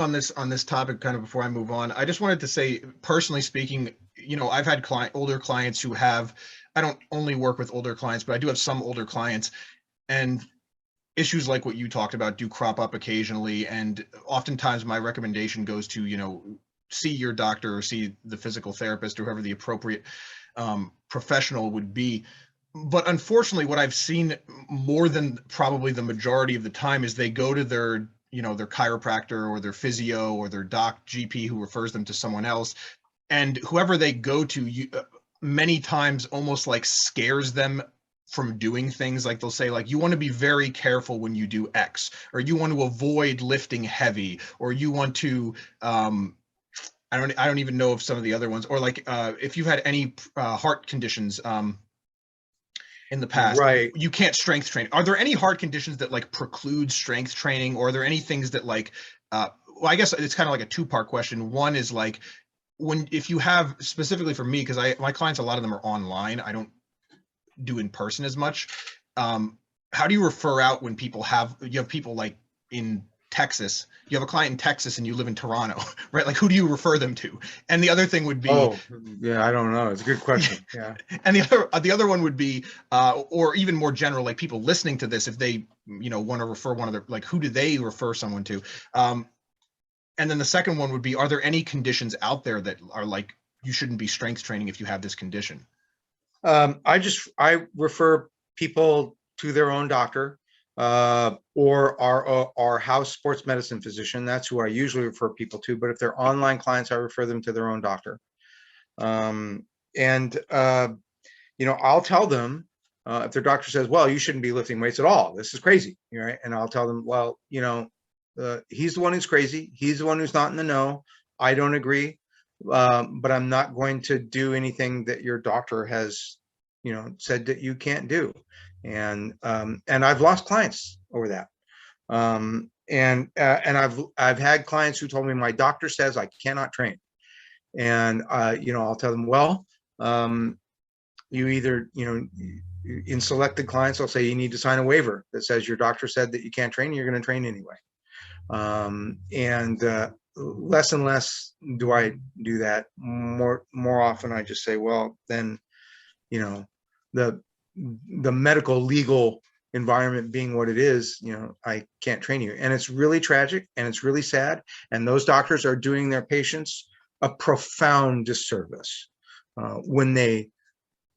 on this topic kind of before I move on. I just wanted to say, personally speaking, I've had older clients who have, I don't only work with older clients, but I do have some older clients, and issues like what you talked about do crop up occasionally. And oftentimes my recommendation goes to, see your doctor or see the physical therapist or whoever the appropriate professional would be. But unfortunately, what I've seen more than probably the majority of the time is they go to their chiropractor or their physio or their doc GP who refers them to someone else, and whoever they go to, many times almost like scares them from doing things. Like they'll say, like, you want to be very careful when you do X, or you want to avoid lifting heavy, or you want to I don't even know if some of the other ones, or like if you've had any heart conditions in the past, Right. you can't strength train. Are there any heart conditions that like preclude strength training, or are there any things that like well, I guess it's kind of like a two-part question. One is like, if you have, specifically for me, because my clients, a lot of them are online, I don't do in person as much. How do you refer out when you have people like in Texas, you have a client in Texas and you live in Toronto, right? Like, who do you refer them to? And the other thing would be, Oh, yeah, I don't know. It's a good question. Yeah. and the other one would be, or even more general, like people listening to this, if they, want to refer one of their, like, who do they refer someone to? And then the second one would be, are there any conditions out there that are like, you shouldn't be strength training if you have this condition? I refer people to their own doctor, or our house sports medicine physician. That's who I usually refer people to. But if they're online clients, I refer them to their own doctor. And I'll tell them, if their doctor says, well, you shouldn't be lifting weights at all, this is crazy, right? And I'll tell them, well, he's the one who's crazy. He's the one who's not in the know. I don't agree. But I'm not going to do anything that your doctor has, said that you can't do. And I've lost clients over that. And I've had clients who told me, my doctor says I cannot train. And I'll tell them, well, you either, in selected clients, I'll say you need to sign a waiver that says your doctor said that you can't train, you're going to train anyway. And less and less do I do that. More often I just say, well, then, the medical legal environment being what it is, I can't train you. And it's really tragic and it's really sad. And those doctors are doing their patients a profound disservice when they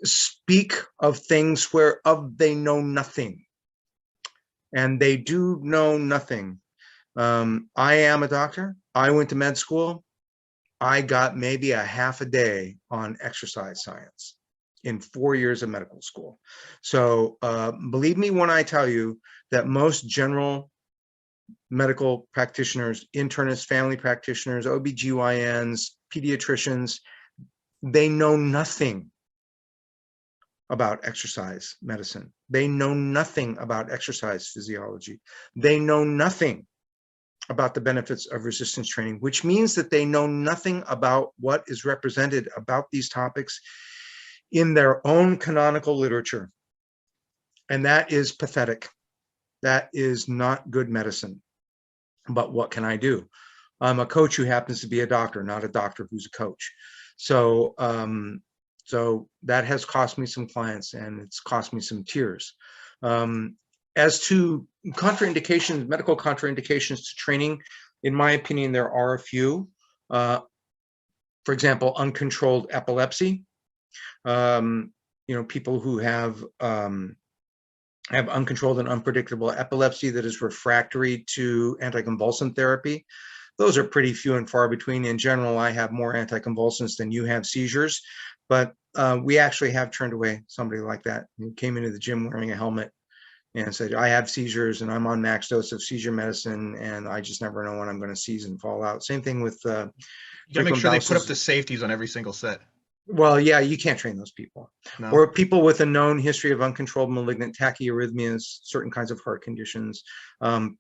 speak of things whereof they know nothing. And they do know nothing. I am a doctor. I went to med school. I got maybe a half a day on exercise science in 4 years of medical school. So believe me when I tell you that most general medical practitioners, internists, family practitioners, OBGYNs, pediatricians, they know nothing about exercise medicine. They know nothing about exercise physiology. They know nothing about the benefits of resistance training, which means that they know nothing about what is represented about these topics in their own canonical literature. And that is pathetic. That is not good medicine. But what can I do? I'm a coach who happens to be a doctor, not a doctor who's a coach. So, so that has cost me some clients and it's cost me some tears. As to contraindications, medical contraindications to training, in my opinion, there are a few. For example, uncontrolled epilepsy. People who have uncontrolled and unpredictable epilepsy that is refractory to anticonvulsant therapy. Those are pretty few and far between. In general, I have more anticonvulsants than you have seizures, but we actually have turned away somebody like that who came into the gym wearing a helmet and said, I have seizures and I'm on max dose of seizure medicine and I just never know when I'm going to seize and fall out. Same thing with You gotta make sure they put up the safeties on every single set. Well, yeah, you can't train those people. No. Or people with a known history of uncontrolled malignant tachyarrhythmias, certain kinds of heart conditions,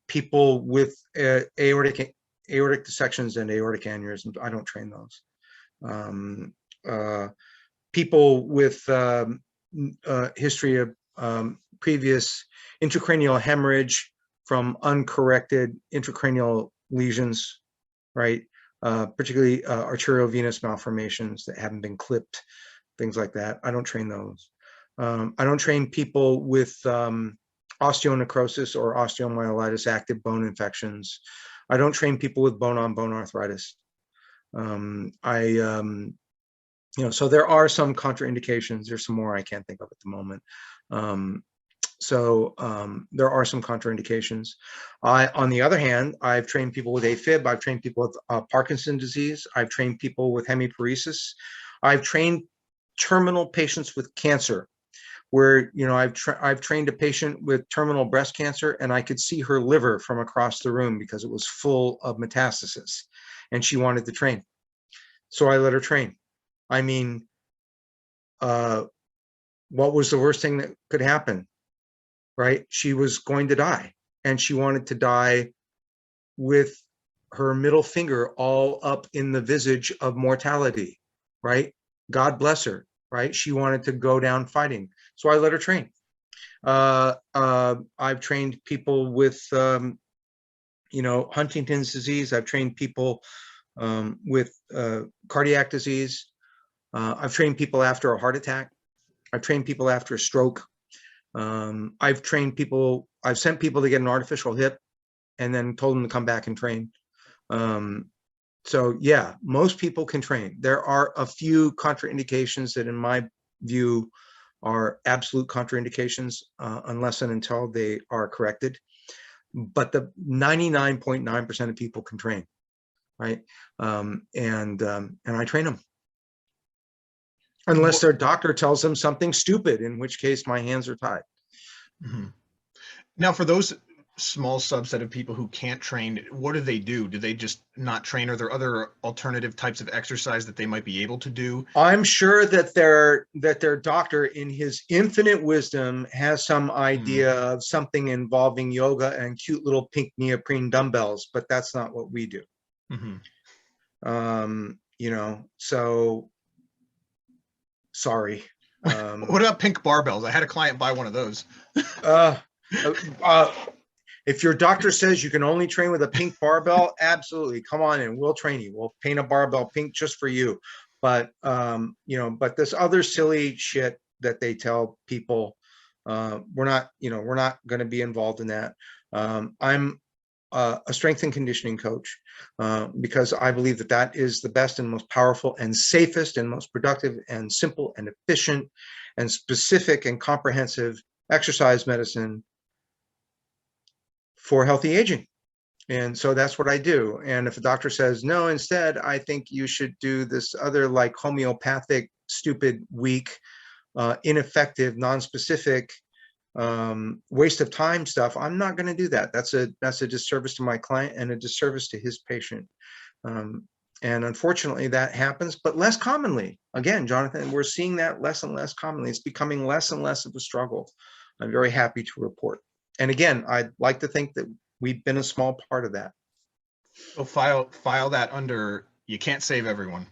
people with aortic dissections and aortic aneurysms. I don't train those. People with history of previous intracranial hemorrhage from uncorrected intracranial lesions. right? Particularly arterial venous malformations that haven't been clipped, things like that. I don't train those. I don't train people with osteonecrosis or osteomyelitis, active bone infections. I don't train people with bone-on-bone arthritis. So there are some contraindications. There's some more I can't think of at the moment. There are some contraindications. On the other hand, I've trained people with AFib. I've trained people with Parkinson's disease. I've trained people with hemiparesis. I've trained terminal patients with cancer, where I've trained a patient with terminal breast cancer, and I could see her liver from across the room because it was full of metastasis, and she wanted to train. So I let her train. I mean, what was the worst thing that could happen? Right? She was going to die, and she wanted to die with her middle finger all up in the visage of mortality, right? God bless her, right? She wanted to go down fighting. So I let her train. I've trained people with, Huntington's disease. I've trained people with cardiac disease. I've trained people after a heart attack. I've trained people after a stroke. I've sent people to get an artificial hip and then told them to come back and train. So yeah, most people can train. There are a few contraindications that in my view are absolute contraindications unless and until they are corrected. But the 99.9% of people can train, right? And I train them. Unless their doctor tells them something stupid, in which case my hands are tied. Mm-hmm. Now, for those small subset of people who can't train, what do they do? Do they just not train? Are there other alternative types of exercise that they might be able to do? I'm sure that their doctor, in his infinite wisdom, has some idea of something involving yoga and cute little pink neoprene dumbbells, but that's not what we do. So sorry. What about pink barbells? I had a client buy one of those. If your doctor says you can only train with a pink barbell, absolutely, come on in. We'll train you. We'll paint a barbell pink just for you. But but this other silly shit that they tell people, we're not going to be involved in that. I'm a strength and conditioning coach because I believe that that is the best and most powerful and safest and most productive and simple and efficient and specific and comprehensive exercise medicine for healthy aging. And so that's what I do. And if a doctor says, no, instead, I think you should do this other like homeopathic, stupid, weak, ineffective, non-specific, waste of time stuff, I'm not going to do that. That's a disservice to my client and a disservice to his patient. And unfortunately that happens, but less commonly. Again, Jonathan, we're seeing that less and less commonly. It's becoming less and less of a struggle. I'm very happy to report. And again, I'd like to think that we've been a small part of that. So file that under, you can't save everyone.